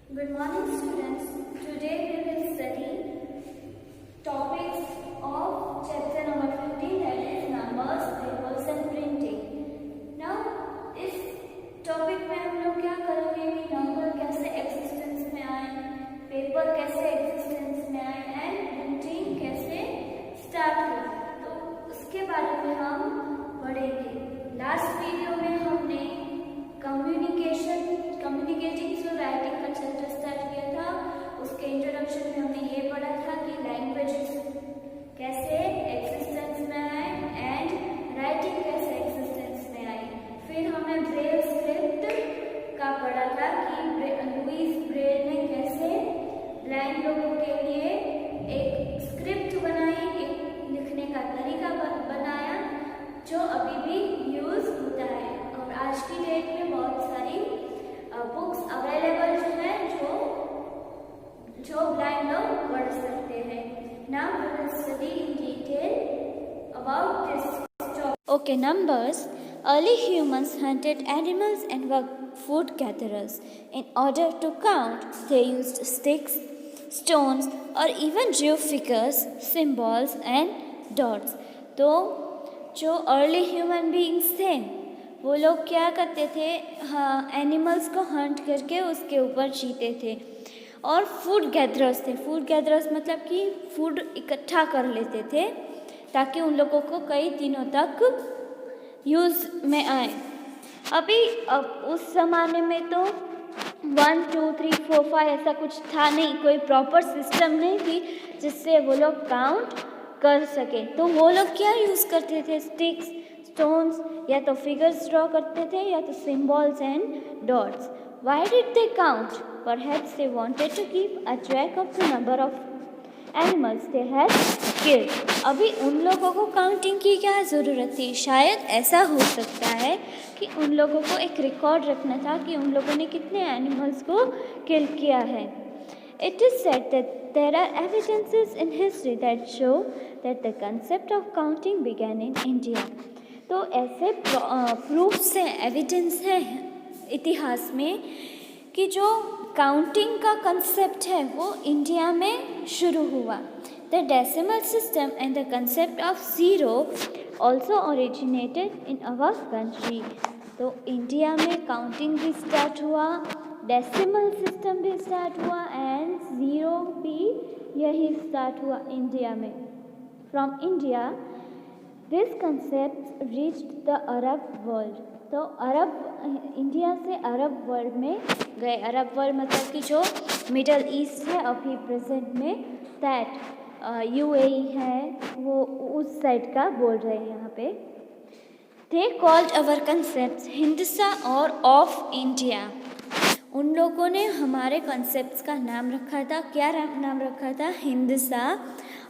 Good morning, students. Today we will study topics of chapter number 15, that is numbers, tables and printing. Now, इस topic में हम लोग क्या करेंगे कि नंबर कैसे एग्जिस्टेंस में आए, पेपर कैसे एग्जिस्टेंस में आए एंड प्रिंटिंग कैसे स्टार्ट हुई, तो उसके बारे में हम पढ़ेंगे। लास्ट वीडियो में हमने कम्युनिकेटिंग थ्रू राइटिंग का चैप्टर स्टार्ट किया था। उसके इंट्रोडक्शन में हमने ये पढ़ा था कि लैंग्वेजेस कैसे एग्जिस्टेंस में आए एंड राइटिंग कैसे एग्जिस्टेंस में आई। फिर हमने ब्रेल स्क्रिप्ट का पढ़ा था कि लुईस ब्रेल ने कैसे ब्लाइंड लोगों के लिए एक स्क्रिप्ट बनाई, एक लिखने का तरीका बनाया जो अभी भी यूज होता है। और आज की डेट में बहुत सारी बुक्स अवेलेबल है जो ब्लाइंड लोग पढ़ सकते हैं। Now we will study in detail about this. Okay, numbers. Early humans hunted animals and were food gatherers. In order to count, they used sticks, stones, or even drew figures, symbols, and dots. तो जो early human beings थे वो लोग क्या करते थे, हाँ, animals को हंट करके उसके ऊपर जीते थे। और फूड गैदरर्स थे। फूड गैदरर्स मतलब कि फूड इकट्ठा कर लेते थे ताकि उन लोगों को कई दिनों तक यूज़ में आए। अब उस ज़माने में तो 1 2 3 4 5 ऐसा कुछ था नहीं, कोई प्रॉपर सिस्टम नहीं थी जिससे वो लोग काउंट कर सके। तो वो लोग क्या यूज़ करते थे, स्टिक्स, स्टोन्स, या तो फिगर्स ड्रॉ करते थे या तो symbols and dots. Why did they count? Perhaps they wanted to keep a track of the number of animals they had killed. अभी उन लोगों को काउंटिंग की क्या ज़रूरत थी? शायद ऐसा हो सकता है कि उन लोगों को एक रिकॉर्ड रखना था कि उन लोगों ने कितने एनिमल्स को किल किया है। It is said that there are evidences in history that show that the concept of counting began in India. तो ऐसे प्रूफ्स हैं, एविडेंस है इतिहास में कि जो काउंटिंग का कंसेप्ट है वो इंडिया में शुरू हुआ। The decimal system and the concept of zero also originated in our country. तो इंडिया में काउंटिंग भी स्टार्ट हुआ, डेसिमल सिस्टम भी स्टार्ट हुआ एंड ज़ीरो भी यही स्टार्ट हुआ इंडिया में। From India this concept reached the Arab world. तो इंडिया से अरब वर्ल्ड में गए। अरब वर्ल्ड मतलब कि जो मिडल ईस्ट है अभी प्रेजेंट में, दैट UAE है, वो उस साइड का बोल रहे हैं यहाँ पे। दे कॉल्ड अवर कंसेप्ट हिंदसा और ऑफ इंडिया। उन लोगों ने हमारे कॉन्सेप्ट्स का नाम रखा था, क्या नाम रखा था? हिंदसा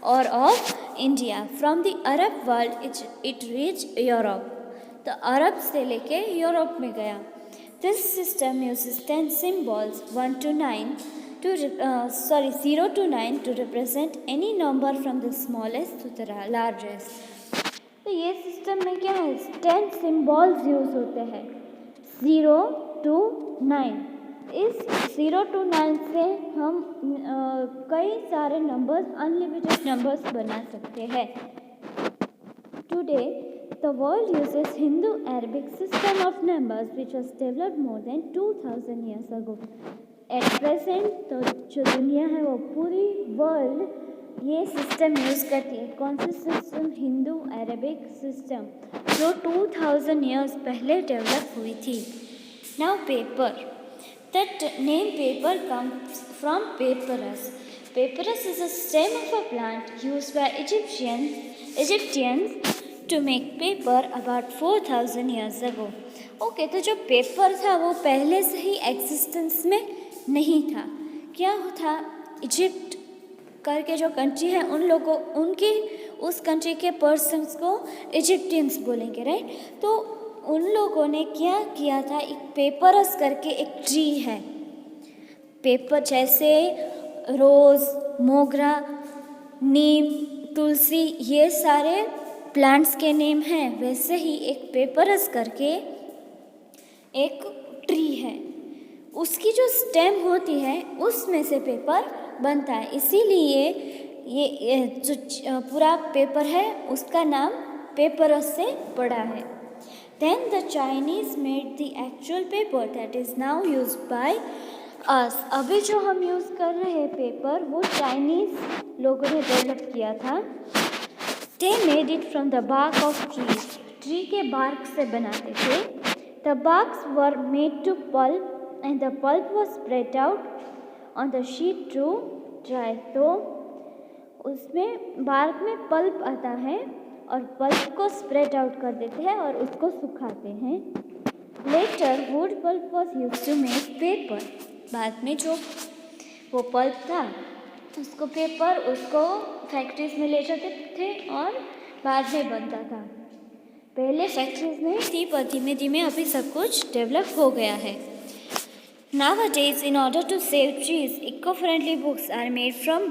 और of India. From the Arab world it reach Europe. तो अरब से लेके यूरोप में गया। This system uses 10 symbols 0 to 9 to represent any number from the smallest to the largest. तो ये सिस्टम में क्या है, 10 सिम्बॉल्स यूज होते हैं 0 to 9। इस 0 to 9 से हम कई सारे नंबर्स, अनलिमिटेड नंबर्स बना सकते हैं। Today the world uses Hindu Arabic system of numbers which was developed more than 2000 years ago. At present तो जो दुनिया है वो पूरी वर्ल्ड ये सिस्टम यूज़ करती है। कौन सी सिस्टम? हिंदू अरबिक सिस्टम, जो 2000 years पहले डेवलप हुई थी। Now paper, that name paper comes from papyrus. Papyrus is a stem of a plant used by Egyptians to make paper about 4000 years ago. Okay, तो जो paper था वो पहले से ही एग्जिस्टेंस में नहीं था। क्या था? इजिप्ट करके जो कंट्री है उन लोगों, उनकी उस कंट्री के पर्सन्स को इजिप्टियंस बोलेंगे, राइट? तो उन लोगों ने क्या किया था, एक पेपरस करके एक ट्री है, पेपर जैसे रोज़, मोगरा, नीम, तुलसी, ये सारे प्लांट्स के नेम हैं, वैसे ही एक पेपरस करके एक ट्री है। उसकी जो स्टेम होती है उसमें से पेपर बनता है, इसीलिए ये जो पूरा पेपर है उसका नाम पेपरस से पड़ा है। Then the Chinese made the actual paper that is now used by us. अभी जो हम यूज़ कर रहे हैं पेपर वो चाइनीज़ लोगों ने डेवलप किया था। They made it from the bark of trees. Tree के बार्क से बनाते थे। The barks were made to pulp and the pulp was spread out on the sheet to dry. तो उसमें बार्क में पल्प आता है और पल्प को स्प्रेड आउट कर देते हैं और उसको सुखाते हैं। Later wood pulp was use to make paper. बाद में जो वो पल्प था उसको पेपर उसको फैक्ट्रीज में ले जाते थे और बाद में बनता था। पहले फैक्ट्रीज में थी पर धीमे धीमे अभी सब कुछ डेवलप हो गया है। Nowadays, in order to save trees, eco-friendly books are made from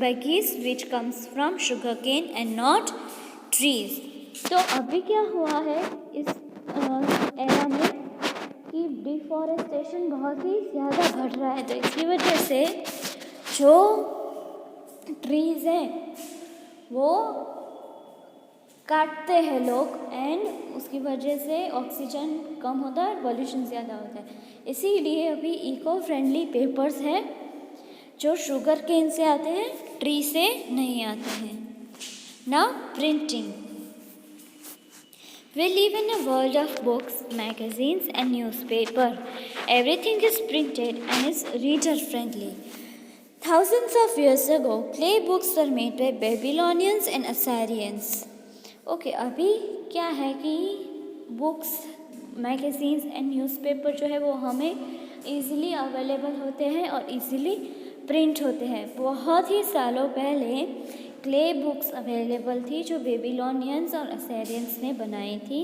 buggies which comes from sugarcane and not trees. तो अभी क्या हुआ है इस एरा में कि डिफॉरेस्टेशन बहुत ही ज़्यादा बढ़ रहा है, तो इसकी वजह से जो ट्रीज़ हैं वो काटते हैं लोग एंड उसकी वजह से ऑक्सीजन कम होता है और पॉल्यूशन ज़्यादा होता है। इसीलिए अभी इको फ्रेंडली पेपर्स हैं जो शुगर केन से आते हैं, ट्री से नहीं आते हैं। Now printing. We live in a world of books, magazines and newspaper. Everything is printed and is reader friendly. Thousands of years ago, clay books were made by Babylonians and Assyrians. अभी क्या है कि books, magazines and newspaper जो है वो हमें easily available होते हैं और ईज़िली प्रिंट होते हैं। बहुत ही सालों पहले क्ले बुक्स अवेलेबल थी जो बेबीलोनियंस और असेरियंस ने बनाई थी।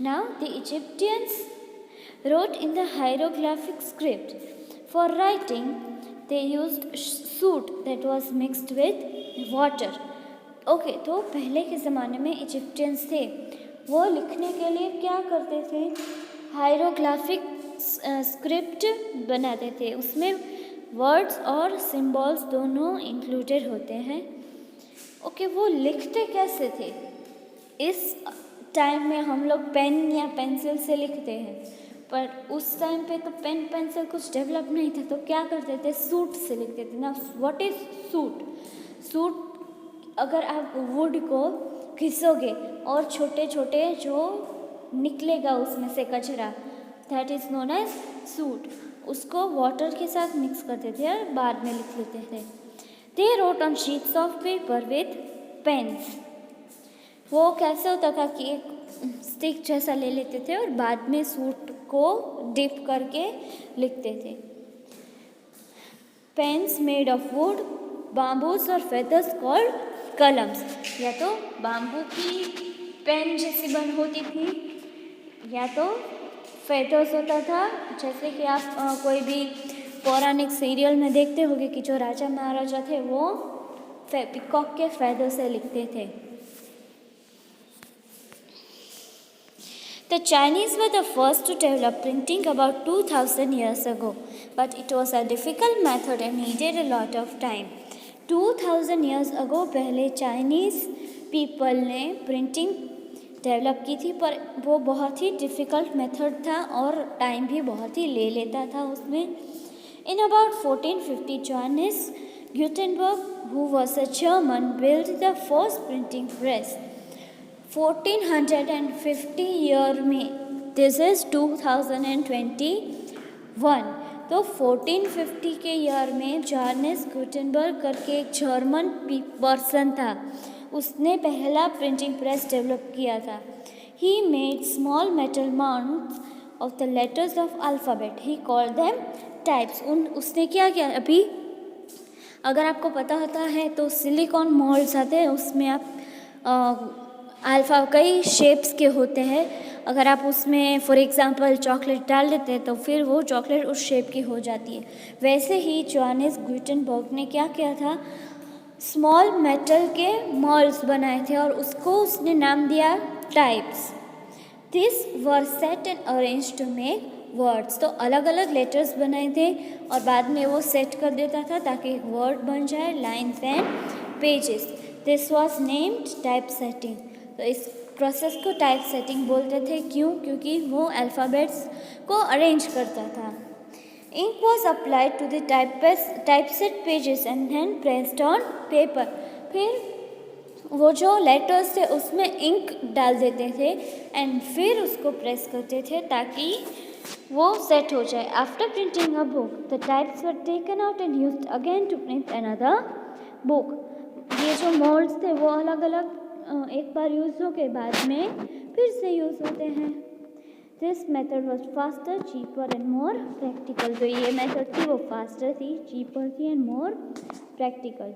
Now the Egyptians wrote in the hieroglyphic script. For writing, they used soot that was mixed with water. तो पहले के ज़माने में इजिप्टियंस थे, वो लिखने के लिए क्या करते थे, हायरोग्राफिक स्क्रिप्ट बनाते थे, उसमें वर्ड्स और सिंबल्स दोनों इंक्लूडेड होते हैं। वो लिखते कैसे थे? इस टाइम में हम लोग पेन या पेंसिल से लिखते हैं, पर उस टाइम पे तो पेन पेंसिल कुछ डेवलप नहीं था, तो क्या करते थे, सूट से लिखते थे ना। What is suit? सूट अगर आप वुड को घिसोगे और छोटे छोटे जो निकलेगा उसमें से कचरा, that is known as soot, उसको वाटर के साथ मिक्स करते थे और बाद में लिख लेते थे। They wrote on sheets of paper with pens. वो कैसे होता था कि एक स्टिक जैसा ले लेते थे और बाद में सूट को डिप करके लिखते थे। Pens made of would, bamboos और फेदर्स कॉल्ड कलम्स। या तो बाम्बू की पेन जैसी बन होती थी या तो फेदर्स होता था, जैसे कि आप कोई भी पौराणिक सीरियल में देखते होंगे कि जो राजा महाराजा थे वो पिकॉक के फेदर से लिखते थे। The Chinese were the first to develop printing about 2000 years ago, but it was a difficult method and needed a lot of time. 2000 years ago पहले चाइनीज़ पीपल ने प्रिंटिंग डेवलप की थी, पर वो बहुत ही डिफ़िकल्ट मेथड था और time भी बहुत ही ले लेता था उसमें। In about 1450, Johannes Gutenberg, who was a German, built the first printing press. 1450 year में, दिस इज़ 2021, तो 1450 के ईयर में जॉर्नेस गुटेनबर्ग करके एक जर्मन पर्सन था, उसने पहला प्रिंटिंग प्रेस डेवलप किया था। He made small metal mounts of the letters of alphabet, he called them types. उसने क्या किया, अभी अगर आपको पता होता है तो सिलिकॉन मोल्ड्स आते हैं, उसमें आप अल्फ़ा कई शेप्स के होते हैं, अगर आप उसमें फॉर एग्ज़ाम्पल चॉकलेट डाल देते हैं तो फिर वो चॉकलेट उस शेप की हो जाती है। वैसे ही जोहानेस गुटेनबर्ग ने क्या किया था, स्मॉल मेटल के मॉल्ड्स बनाए थे और उसको उसने नाम दिया types. This were set and arrange to make words. तो अलग अलग लेटर्स बनाए थे और बाद में वो सेट कर देता था ताकि एक वर्ड बन जाए, lines and pages. This was named type setting. तो इस प्रोसेस को टाइप सेटिंग बोलते थे। क्यों? क्योंकि वो अल्फ़ाबेट्स को अरेंज करता था। Ink was applied to the typeset pages and then pressed on paper. फिर वो जो लेटर्स थे उसमें इंक डाल देते थे एंड फिर उसको प्रेस करते थे ताकि वो सेट हो जाए। After printing a book the types were taken out and used again to print another book. ये जो मोल्ड्स थे वो अलग अलग एक बार यूज़ हो के बाद में फिर से यूज़ होते हैं। This method was faster, cheaper and more practical. तो ये मेथड थी वो फास्टर थी, चीपर थी and more practical.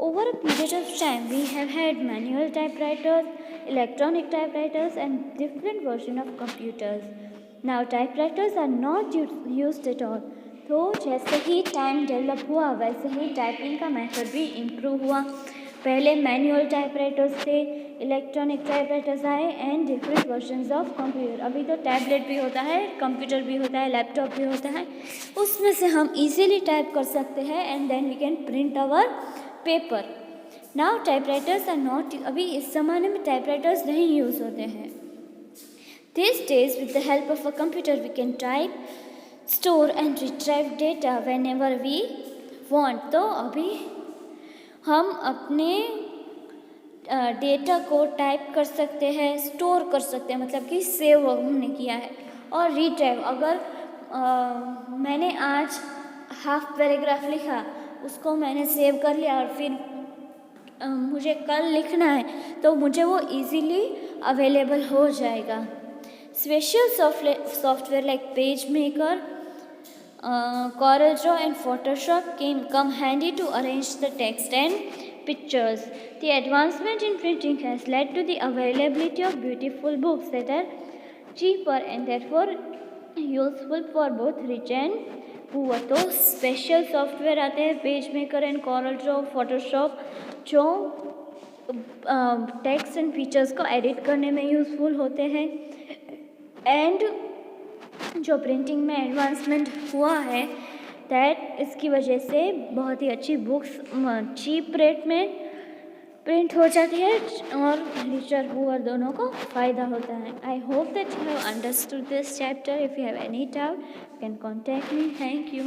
Over a period of time, we have had manual typewriters, electronic typewriters, and different versions of computers. Now, typewriters are not used at all. तो जैसे ही time develop हुआ वैसे ही typing का method भी improve हुआ। पहले manual typewriters थे, electronic typewriters आए and different versions of computer. अभी तो टैबलेट भी होता है, कंप्यूटर भी होता है, लैपटॉप भी होता है, उसमें से हम इजीली टाइप कर सकते हैं and then we can print our paper. Now typewriters are not, अभी इस ज़माने में टाइपराइटर्स नहीं यूज़ होते हैं। This days with the help of a computer we can type, store and retrieve data whenever we want. तो अभी हम अपने डेटा को टाइप कर सकते हैं, स्टोर कर सकते हैं, मतलब कि सेव हमने किया है, और रिट्रीव, अगर मैंने आज हाफ पैराग्राफ लिखा, उसको मैंने सेव कर लिया और फिर मुझे कल लिखना है तो मुझे वो इजीली अवेलेबल हो जाएगा। Special software like page maker, CorelDRAW and Photoshop come handy to arrange the text and pictures. The advancement in printing has led to the availability of beautiful books that are cheaper and therefore useful for both rich and poor. तो special software आते हैं, page maker and CorelDRAW, Photoshop, जो text and features को edit करने में useful होते हैं and जो प्रिंटिंग में एडवांसमेंट हुआ है दैट इसकी वजह से बहुत ही अच्छी बुक्स चीप रेट में प्रिंट हो जाती है और रिचर पुअर दोनों को फ़ायदा होता है। I hope that you have understood this chapter. If you have any doubt you can contact me. Thank you.